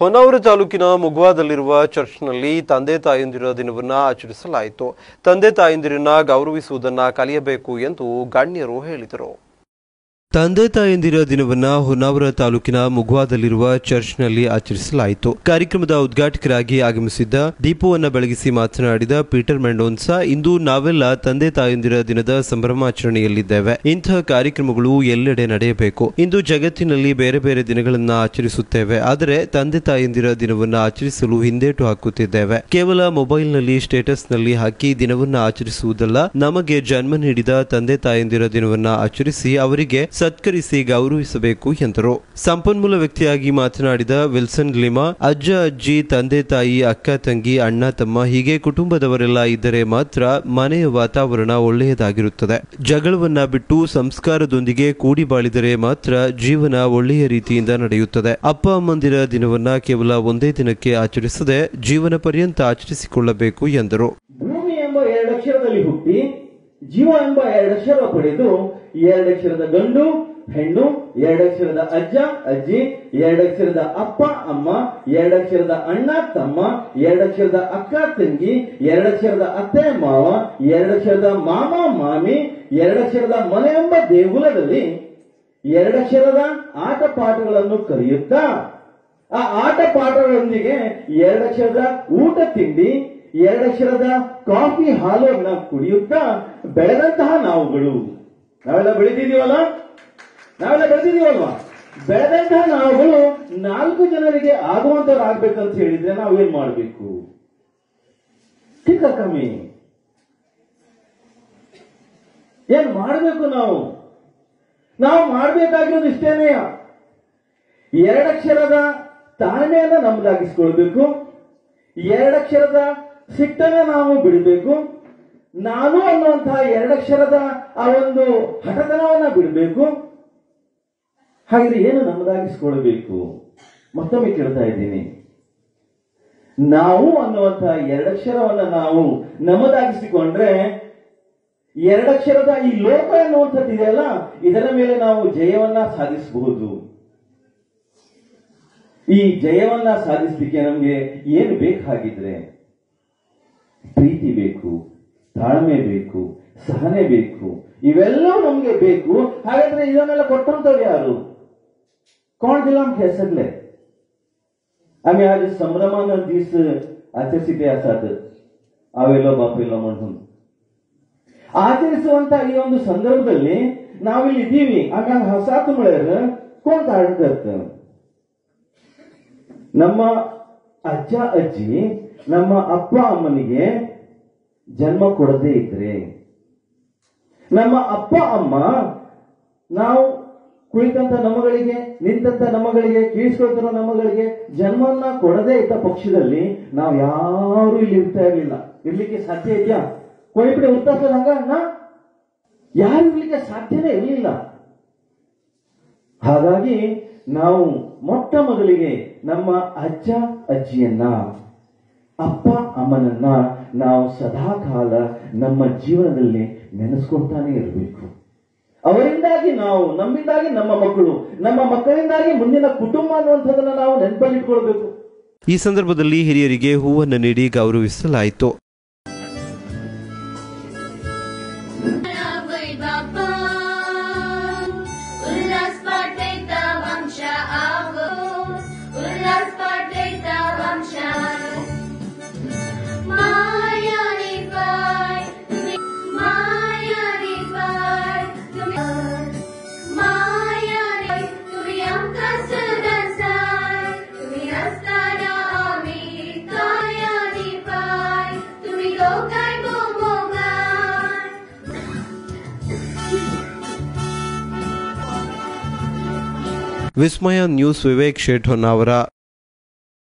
ಹೊನ್ನಾವರ ತಾಲೂಕಿನ ಮುಗ್ವಾದಲ್ಲಿರುವ ಚರ್ಚ್ನಲ್ಲಿ ತಂದೆ ತಾಯಂದಿರ ದಿನವನ್ನು ಆಚರಿಸಲಾಯಿತು. ತಂದೆ ತಾಯಂದಿರನ್ನ ಗೌರವಿಸುವುದನ್ನು ಕಲಿಯಬೇಕು ಎಂದು ಗಣ್ಯರು ಹೇಳಿದರು. ತಂದೆ ತಾಯಂದಿರ ದಿನವನ್ನ ಹೊನ್ನಾವರ ತಾಲೂಕಿನ ಮುಗ್ವಾದಲ್ಲಿರುವ ಚರ್ಚ್ನಲ್ಲಿ ಆಚರಿಸಲಾಯಿತು. ಕಾರ್ಯಕ್ರಮದ ಉದ್ಘಾಟಕರಾಗಿ ಆಗಮಿಸಿದ್ದ ದೀಪವನ್ನು ಬೆಳಗಿಸಿ ಮಾತನಾಡಿದ ಪೀಟರ್ ಮೆಂಡೋನ್ಸಾ, ಇಂದು ನಾವೆಲ್ಲ ತಂದೆ ತಾಯಂದಿರ ದಿನದ ಸಂಭ್ರಮಾಚರಣೆಯಲ್ಲಿದ್ದೇವೆ. ಇಂತಹ ಕಾರ್ಯಕ್ರಮಗಳು ಎಲ್ಲೆಡೆ ನಡೆಯಬೇಕು. ಇಂದು ಜಗತ್ತಿನಲ್ಲಿ ಬೇರೆ ಬೇರೆ ದಿನಗಳನ್ನು ಆಚರಿಸುತ್ತೇವೆ, ಆದರೆ ತಂದೆ ತಾಯಂದಿರ ದಿನವನ್ನು ಆಚರಿಸಲು ಹಿಂದೇಟು ಹಾಕುತ್ತಿದ್ದೇವೆ. ಕೇವಲ ಮೊಬೈಲ್ನಲ್ಲಿ ಸ್ಟೇಟಸ್ನಲ್ಲಿ ಹಾಕಿ ದಿನವನ್ನು ಆಚರಿಸುವುದಲ್ಲ, ನಮಗೆ ಜನ್ಮ ನೀಡಿದ ತಂದೆ ತಾಯಂದಿರ ದಿನವನ್ನು ಆಚರಿಸಿ ಅವರಿಗೆ ಸತ್ಕರಿಸಿ ಗೌರವಿಸಬೇಕು ಎಂದರು. ಸಂಪನ್ಮೂಲ ವ್ಯಕ್ತಿಯಾಗಿ ಮಾತನಾಡಿದ ವಿಲ್ಸನ್ ಲಿಮಾ, ಅಜ್ಜ ಅಜ್ಜಿ, ತಂದೆ ತಾಯಿ, ಅಕ್ಕ ತಂಗಿ, ಅಣ್ಣ ತಮ್ಮ ಹೀಗೆ ಕುಟುಂಬದವರೆಲ್ಲ ಇದ್ದರೆ ಮಾತ್ರ ಮನೆಯ ವಾತಾವರಣ ಒಳ್ಳೆಯದಾಗಿರುತ್ತದೆ. ಜಗಳವನ್ನ ಬಿಟ್ಟು ಸಂಸ್ಕಾರದೊಂದಿಗೆ ಕೂಡಿ ಬಾಳಿದರೆ ಮಾತ್ರ ಜೀವನ ಒಳ್ಳೆಯ ರೀತಿಯಿಂದ ನಡೆಯುತ್ತದೆ. ಅಪ್ಪ ಅಮ್ಮಂದಿರ ದಿನವನ್ನ ಕೇವಲ ಒಂದೇ ದಿನಕ್ಕೆ ಆಚರಿಸದೆ ಜೀವನ ಪರ್ಯಂತ ಆಚರಿಸಿಕೊಳ್ಳಬೇಕು ಎಂದರು. ಭೂಮಿ ಎಂಬ 2 ಅಕ್ಷರದಲ್ಲಿ ಹುಟ್ಟಿ ಜೀವ ಎಂಬ 2 ಅಕ್ಷರ ಪಡೆದು 2 ಅಕ್ಷರದ ಗಂಡು ಹೆಣ್ಣು, 2 ಅಕ್ಷರದ ಅಜ್ಜ ಅಜ್ಜಿ, 2 ಅಕ್ಷರದ ಅಪ್ಪ ಅಮ್ಮ, 2 ಅಕ್ಷರದ ಅಣ್ಣ ತಮ್ಮ, 2 ಅಕ್ಷರದ ಅಕ್ಕ ತಂಗಿ, 2 ಅಕ್ಷರದ ಅತ್ತೆ ಮಾವ, 2 ಅಕ್ಷರದ ಮಾಮ ಮಾಮಿ, 2 ಅಕ್ಷರದ ಮನೆ ಎಂಬ ದೇಗುಲದಲ್ಲಿ 2 ಅಕ್ಷರದ ಆಟ ಪಾಠಗಳನ್ನು ಕಲಿಯುತ್ತಾ ಆ ಆಟ ಪಾಠಗಳೊಂದಿಗೆ 2 ಅಕ್ಷರದ ಊಟ ತಿಂಡಿ, 2 ಅಕ್ಷರದ ಕಾಫಿ ಹಾಲನ್ನ ಕುಡಿಯುತ್ತಾ ಬೆಳೆದಂತಹ ನಾವುಗಳು. ನಾವೆಲ್ಲ ಬೆಳೆದಿದೀವಲ್ವಾ? ಬೆಳೆದಂತಹ ನಾವುಗಳು 4 ಜನರಿಗೆ ಆಗುವಂತವ್ರಾಗ್ಬೇಕಂತ ಹೇಳಿದ್ರೆ ನಾವು ಏನ್ ಮಾಡಬೇಕು? ಕಮ್ಮಿ ಏನ್ ಮಾಡಬೇಕು? ನಾವು ಮಾಡಬೇಕಾಗಿರೋದು ಇಷ್ಟೇನೆಯ. 2 ಅಕ್ಷರದ ತಾಳ್ಮೆಯನ್ನ ನಮ್ಮದಾಗಿಸ್ಕೊಳ್ಬೇಕು. 2 ಅಕ್ಷರದ ಸಿಟ್ಟನ್ನ ನಾವು ಬಿಡಬೇಕು. ನಾನು ಅನ್ನುವಂತಹ 2 ಅಕ್ಷರದ ಆ ಒಂದು ಹಠತನವನ್ನ ಬಿಡಬೇಕು. ಹಾಗಾದ್ರೆ ಏನು ನಮ್ಮದಾಗಿಸ್ಕೊಳ್ಬೇಕು? ಮತ್ತೊಮ್ಮೆ ಕೇಳ್ತಾ ಇದ್ದೀನಿ. ನಾವು ಅನ್ನುವಂತಹ 2 ಅಕ್ಷರವನ್ನ ನಾವು ನಮ್ಮದಾಗಿಸಿಕೊಂಡ್ರೆ 2 ಅಕ್ಷರದ ಈ ಲೋಕ ಅನ್ನುವಂಥದ್ದು ಇದೆಯಲ್ಲ, ಇದರ ಮೇಲೆ ನಾವು ಜಯವನ್ನ ಸಾಧಿಸಬಹುದು. ಈ ಜಯವನ್ನ ಸಾಧಿಸಲಿಕ್ಕೆ ನಮ್ಗೆ ಏನು ಬೇಕಾಗಿದ್ರೆ ಪ್ರೀತಿ ಬೇಕು, ತಾಳ್ಮೆ ಬೇಕು, ಸಹನೆ ಬೇಕು, ಇವೆಲ್ಲವೂ ನಮ್ಗೆ ಬೇಕು. ಹಾಗಾದ್ರೆ ಇದನ್ನೆಲ್ಲ ಕೊಟ್ಟಂತವ್ರು ಯಾರು? कौन दिला हम कह सकले? आम्ही आज संभ्रमानं दिस आचरिಸಿದೆ ಅಸಾದ ಅವೆಲ್ಲ ಬಾಪೆಲ್ಲ म्हणून ಆಚರಿಸುವಂತ ಈ ಒಂದು ಸಂದರ್ಭದಲ್ಲಿ ನಾವಿಲ್ಲಿ ಇದ್ದೀವಿ. ಆಗ ಹಸಾತ ಮಳೆರ कोण ಕಾರಣ करत? ನಮ್ಮ ಅಜ್ಜ ಅಜ್ಜಿ ನಮ್ಮ ಅಪ್ಪ ಅಮ್ಮನಿಗೆ ಜನ್ಮ ಕೊಡದೇ ಇದ್ರೆ, ನಮ್ಮ ಅಪ್ಪ ಅಮ್ಮ ನಾವು ಕುಳಿತಂತ ನಮ್ಮಗಳಿಗೆ, ನಿಂತಂತ ನಮ್ಮಗಳಿಗೆ, ಕೀಳಿಸ್ಕೊಳ್ತಿರೋ ನಮ್ಮಗಳಿಗೆ ಜನ್ಮವನ್ನ ಕೊಡದೇ ಇದ್ದ ಪಕ್ಷದಲ್ಲಿ ನಾವು ಯಾರು ಇಲ್ಲಿ ಇರ್ಲಿಕ್ಕೆ ಸಾಧ್ಯ ಇದೆಯಾ? ಕೊಯ್ಬಿಡಿ ಉತ್ತಾಸದಂಗ ಯಾರು ಇರ್ಲಿಕ್ಕೆ ಸಾಧ್ಯನೇ ಇರಲಿಲ್ಲ. ಹಾಗಾಗಿ ನಾವು ಮೊಟ್ಟ ಮೊದಲಿಗೆ ನಮ್ಮ ಅಜ್ಜ ಅಜ್ಜಿಯನ್ನ, ಅಪ್ಪ ಅಮ್ಮನನ್ನ ನಾವು ಸದಾಕಾಲ ನಮ್ಮ ಜೀವನದಲ್ಲಿ ನೆನೆಸ್ಕೊಳ್ತಾನೆ ಇರಬೇಕು. ಅವರಿಂದಾಗಿ ನಾವು, ನಮ್ಮಿಂದಾಗಿ ನಮ್ಮ ಮಕ್ಕಳು, ನಮ್ಮ ಮಕ್ಕಳಿಂದಾಗಿ ಮುಂದಿನ ಕುಟುಂಬ ಅನ್ನುವಂಥದ್ದನ್ನ ನಾವು ನೆನಪಲ್ಲಿಟ್ಕೊಳ್ಬೇಕು. ಈ ಸಂದರ್ಭದಲ್ಲಿ ಹಿರಿಯರಿಗೆ ಹೂವನ್ನು ನೀಡಿ ಗೌರವಿಸಲಾಯಿತು. ವಿಸ್ಮಯ ನ್ಯೂಸ್, ವಿವೇಕ್ ಶೇಟ್, ಹೊನ್ನಾವರ.